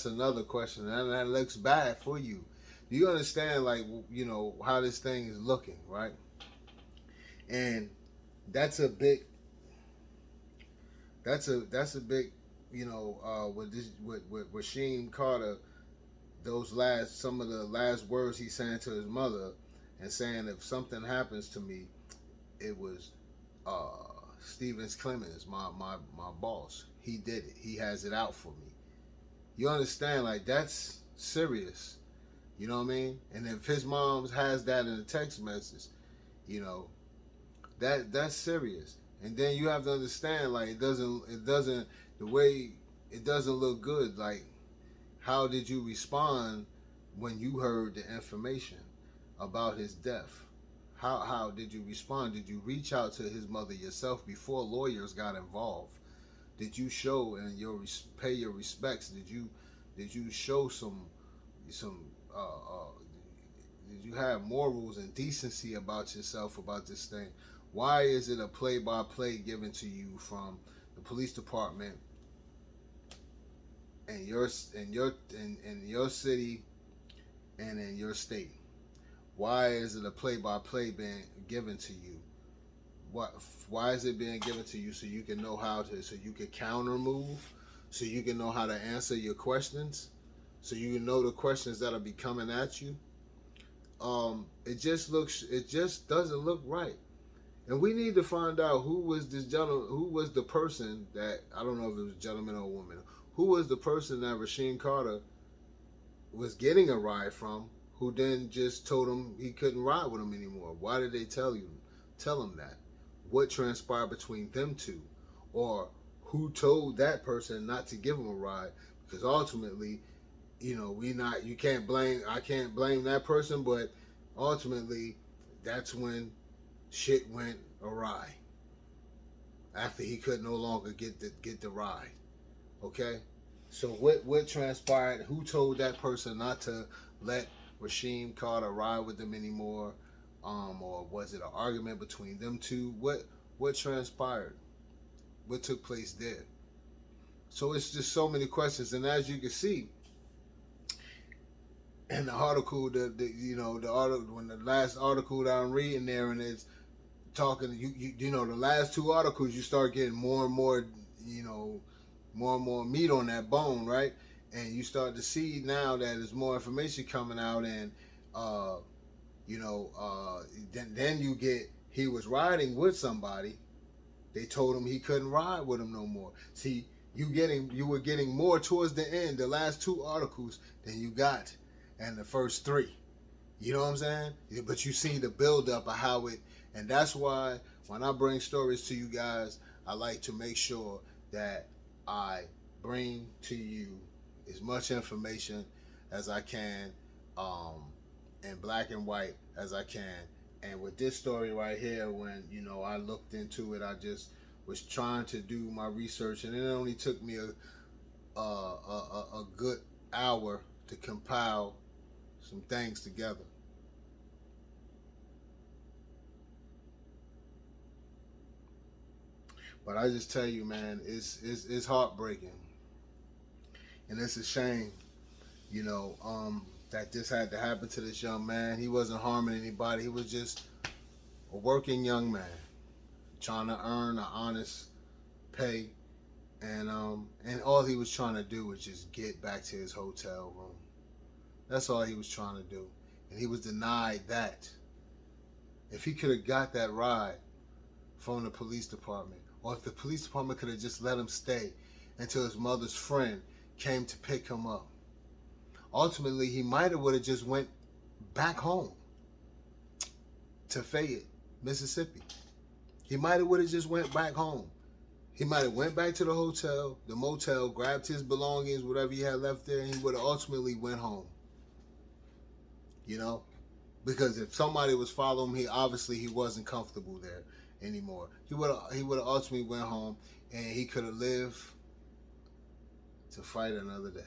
another question, and that looks bad for you. Do you understand, like, how this thing is looking, right? And that's a big that's a big with Rasheem Carter, some of the last words he saying to his mother, and saying, if something happens to me, it was Stevens Clemens, my boss. He did it. He has it out for me. You understand? Like, that's serious. You know what I mean? And if his mom has that in a text message, you know that's serious. And then you have to understand, like, it doesn't the way it doesn't look good. Like, how did you respond when you heard the information about his death? How did you respond? Did you reach out to his mother yourself before lawyers got involved? Did you show and pay your respects? Did you show some uh, uh, did you have morals and decency about yourself about this thing? Why is it a play-by-play given to you from the police department and in your city and in your state? Why is it a play-by-play being given to you? What? Why is it being given to you so you can know so you can counter move, so you can know how to answer your questions, so you know the questions that'll be coming at you? It just doesn't look right. And we need to find out who was the person that, I don't know if it was a gentleman or a woman, who was the person that Rasheem Carter was getting a ride from, who then just told him he couldn't ride with him anymore. Why did they tell him that? What transpired between them two? Or who told that person not to give him a ride? Because ultimately, I can't blame that person, but ultimately that's when shit went awry, after he could no longer get the ride. Okay? So what transpired? Who told that person not to let Rasheem Carter ride with them anymore? or was it an argument between them two? What transpired? What took place there? So it's just so many questions, and as you can see in the article, the article, when the last article that I'm reading there, and it's talking, the last two articles, you start getting more and more, more and more meat on that bone, right? And you start to see now that there's more information coming out, and then you get, he was riding with somebody. They told him he couldn't ride with him no more. See, you were getting more towards the end, the last two articles, than you got in the first three. You know what I'm saying? But you see the buildup of how it, and that's why when I bring stories to you guys, I like to make sure that I bring to you as much information as I can, in black and white as I can. And with this story right here, when I looked into it, I just was trying to do my research, and it only took me a good hour to compile some things together. But I just tell you, man, it's heartbreaking, and it's a shame, that this had to happen to this young man. He wasn't harming anybody. He was just a working young man trying to earn an honest pay, and all he was trying to do was just get back to his hotel room. That's all he was trying to do, and he was denied that. If he could have got that ride from the police department, or if the police department could have just let him stay until his mother's friend came to pick him up, ultimately he might have would have just went back home to Fayette, Mississippi. He might have would have just went back home. He might have went back to the hotel, the motel, grabbed his belongings, whatever he had left there, and he would have ultimately went home. Because if somebody was following him, he wasn't comfortable there anymore. He would have ultimately went home, and he could have lived to fight another day.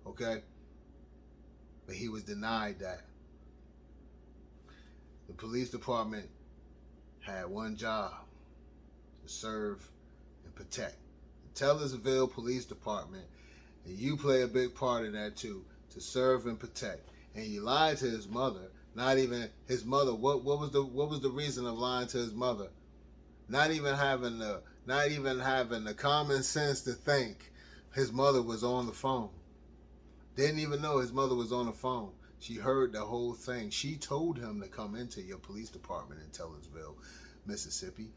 Okay? But he was denied that. The police department had one job: to serve and protect. The Taylorsville Police Department, and you play a big part in that too, to serve and protect. And you lied to his mother. Not even his mother. What was the reason of lying to his mother? Not even having the common sense to think his mother was on the phone. Didn't even know his mother was on the phone. She heard the whole thing. She told him to come into your police department in Taylorsville, Mississippi.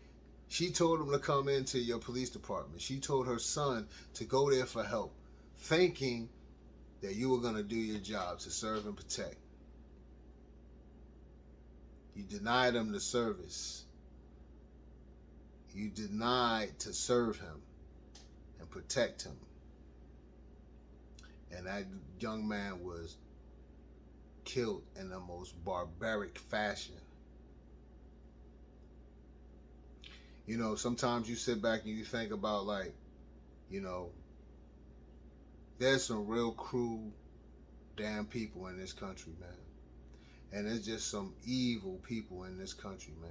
She told him to come into your police department. She told her son to go there for help, thinking that you were going to do your job to serve and protect. You denied him the service. You denied to serve him and protect him. And that young man was killed in the most barbaric fashion. Sometimes you sit back and you think about, there's some real cruel damn people in this country, man. And there's just some evil people in this country, man.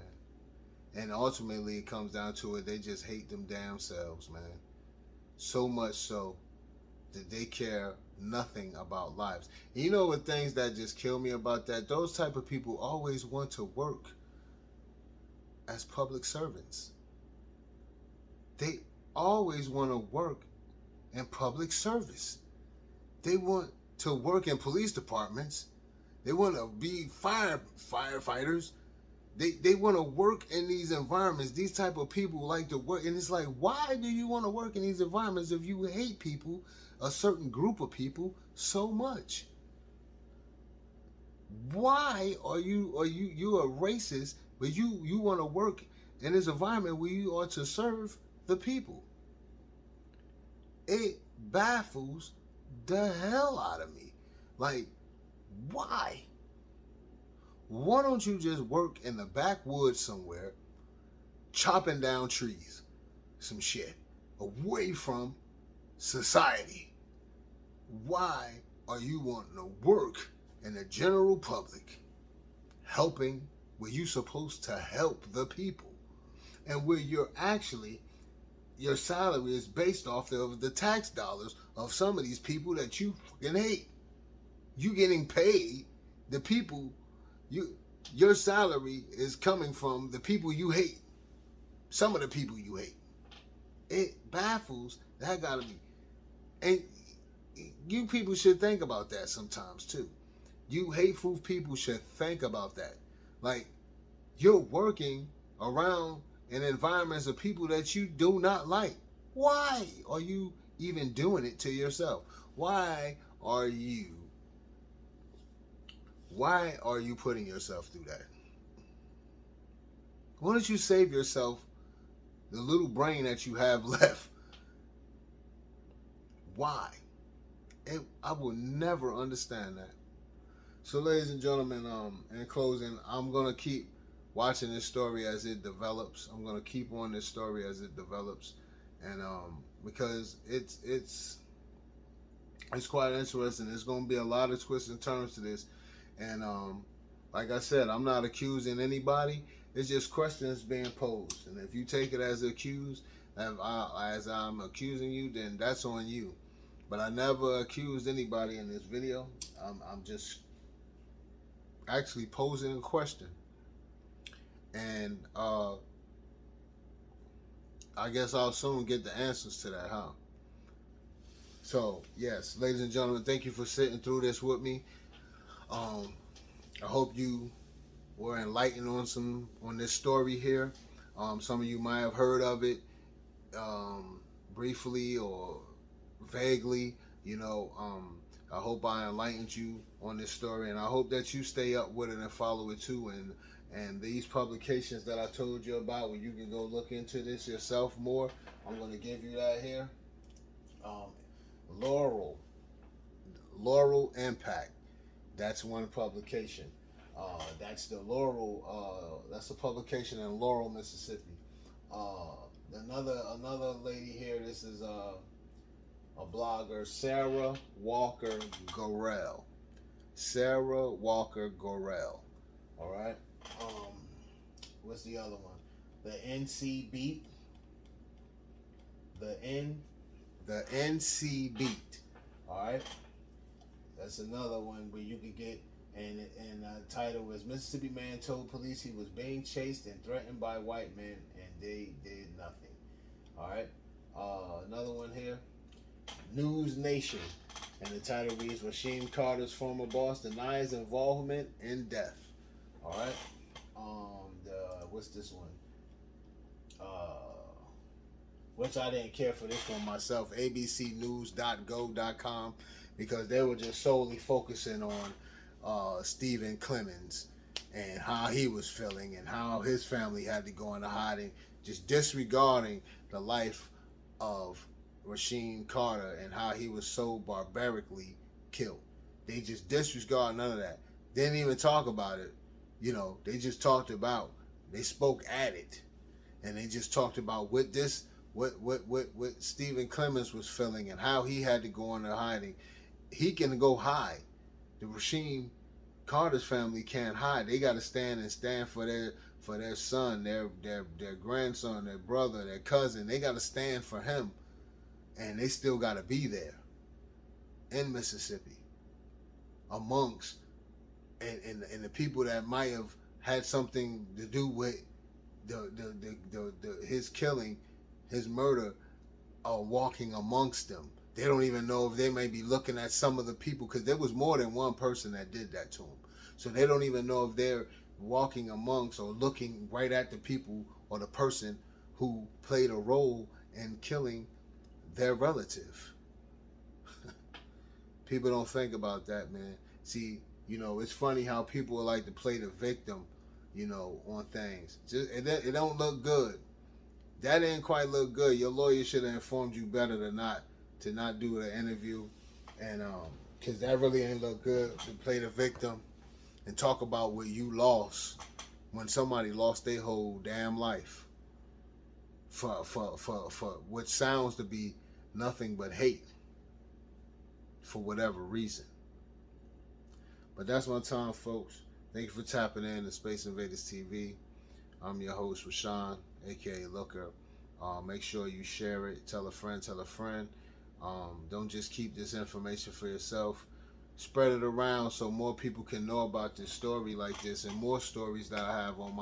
And ultimately it comes down to it, they just hate them damn selves, man. So much so that they care nothing about lives. And you know what things that just kill me about that? Those type of people always want to work as public servants. They always want to work in public service. They want to work in police departments. They want to be firefighters. They want to work in these environments. These type of people like to work. And it's like, why do you want to work in these environments if you hate people, a certain group of people, so much? Why are you a racist, but you want to work in this environment where you are to serve the people? It baffles the hell out of me. Like, why? Why don't you just work in the backwoods somewhere, chopping down trees, some shit, away from society? Why are you wanting to work in the general public? helping, where you're supposed to help the people, and where you're actually, your salary is based off of the tax dollars of some of these people that you fucking hate. You getting paid, the people, you, your salary is coming from the people you hate. Some of the people you hate. It baffles. That gotta be. And you people should think about that sometimes too. You hateful people should think about that. Like, you're working around in environments of people that you do not like. Why are you even doing it to yourself? Why are you putting yourself through that? Why don't you save yourself the little brain that you have left? Why? I will never understand that. So, ladies and gentlemen, in closing, I'm gonna keep watching this story as it develops. I'm gonna keep on this story as it develops, and because it's quite interesting. There's gonna be a lot of twists and turns to this, and like I said, I'm not accusing anybody. It's just questions being posed, and if you take it as accused, as I'm accusing you, then that's on you. But I never accused anybody in this video. I'm just actually posing a question, and I guess I'll soon get the answers to that, huh? So yes, ladies and gentlemen, thank you for sitting through this with me. I hope you were enlightened on this story here. Some of you might have heard of it briefly or vaguely. I hope I enlightened you on this story, and I hope that you stay up with it and follow it too. And these publications that I told you about, where you can go look into this yourself more, I'm going to give you that here. Laurel IMPACT. That's one publication. That's the Laurel. That's a publication in Laurel, Mississippi. Another lady here. This is a blogger, Sara Walker Gorrell. Sara Walker Gorrell. All right. What's the other one? The NC Beat. The NC Beat. All right. That's another one where you could get, and the title was Mississippi Man Told Police He Was Being Chased and Threatened by White Men and They Did Nothing. All right. Another one here, News Nation, and the title reads Rasheem Carter's former boss denies involvement in death. All right. What's this one? Which I didn't care for this one myself, abcnews.go.com, because they were just solely focusing on Stephen Clemens and how he was feeling and how his family had to go into hiding, just disregarding the life of Rasheem Carter and how he was so barbarically killed. They just disregard none of that. They didn't even talk about it. They just talked about, they spoke at it, and they just talked about what Stephen Clemens was feeling and how he had to go into hiding. He can go hide. The Rasheem Carter's family can't hide. They got to stand for their son, their grandson, their brother, their cousin. They got to stand for him, and they still got to be there in Mississippi amongst and the people that might have had something to do with his killing, his murder, are walking amongst them. They don't even know if they may be looking at some of the people, because there was more than one person that did that to him. So they don't even know if they're walking amongst or looking right at the people or the person who played a role in killing their relative. People don't think about that, man. See, it's funny how people like to play the victim, on things. It don't look good. That didn't quite look good. Your lawyer should have informed you better to not do the interview, and because that really ain't look good to play the victim and talk about what you lost when somebody lost their whole damn life for what sounds to be nothing but hate for whatever reason. But that's my time, folks. Thank you for tapping in to Space Invaders TV. I'm your host, Rashawn, aka Looker. Make sure you share it. Tell a friend. Tell a friend. Don't just keep this information for yourself. Spread it around so more people can know about this story like this and more stories that I have on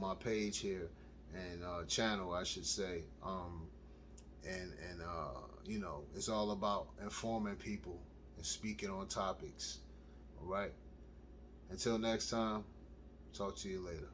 my page here and channel, I should say. You know, it's all about informing people and speaking on topics. All right. Until next time, talk to you later.